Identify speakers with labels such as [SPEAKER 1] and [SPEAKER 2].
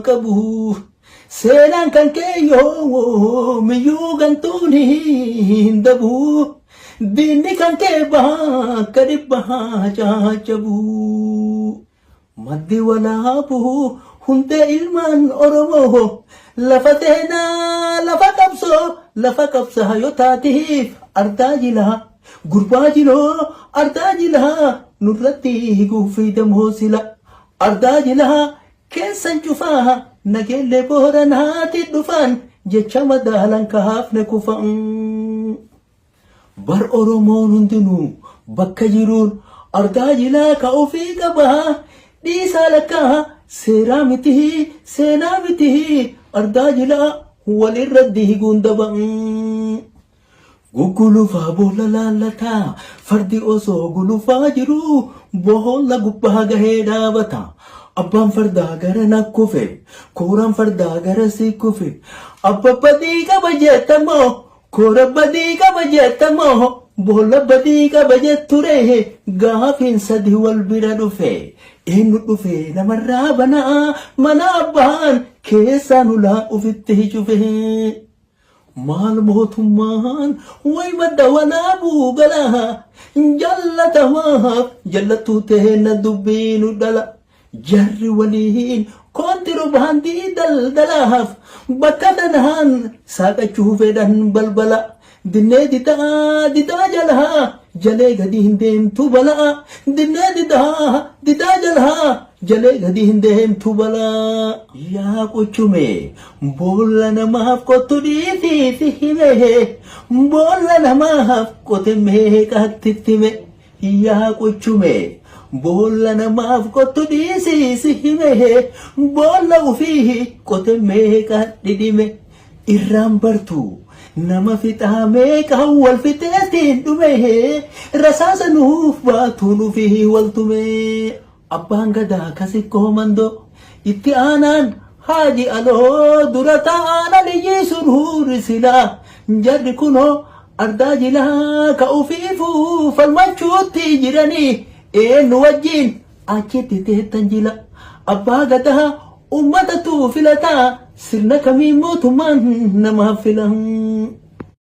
[SPEAKER 1] qabu seenaan kan keeyyoo miyyuu gantuuni hin dabu diinni kan kee bakka dhibbaa caacabu maddi walaabu hundee ilmaan oromoo lafa teenaa lafa qabsaa yoo taatiif ardaa jilaa gurbaa jiloo ardaa jilaa nurratti guufiidamoo sila ardaa jilaa keessan cufaa nageellee booranaati dhufan jecha madaalan kaafne kufan bar oromoon hundinuu bakka jiruun ardaa jilaa ka ofii qabaa dhiisaa lakkaa seeraa seenaa miti ardaa jilaa walirra diiguun daban gugulufaa boolla laallataa fardi osoo gulufaa jiru boolla gubbaa gahee dhaabata abbaan fardaa gara nakkufe kooraan fardaa gara sikkufe abba badii qaba jettamoo koora badii qaba jettamoo boolla badii qaba jetture gaafiin sadi wal bira dhufe eenyu dhufe namarraa banaa mana abbaan keessaan ulaa ufitti cufe maal mootummaan way madda walaabuu galaa jaallatamaaf jaallattuu teena dubbiinu dhala jarri waliin kontiroobaandii daldalaaf bakka tanaan saaqachuu fedhan balbala dinnee didaa jalaa jalee gadi hin deemtu balaa dinnee didaa jalaa jalee gadi hin deemtu balaa yaa qochume boolla namaaf qottu dhiitiiti hime boolla namaaf qote meeqatti hime yaa qochume boolla namaaf qottu dhiisiisi hime boolla ufii qote meeqatti dhime irraan bartu nama fixaa meeqa wal fixeetiin dhume rasaasa nuuf baatuun ufii waltume abbaan gadaa kasikkoo mandoo itti aanaan haaji aloo dura ta'aan aliyyii surhuuri silaa jarri kunoo ardaa jilaa ka ufiifuu falmachuutti jiranii eenyu wajjiin achitti teettan jila abbaa gadaa ummatatu filataa sirna kamii mootummaan namaaf filan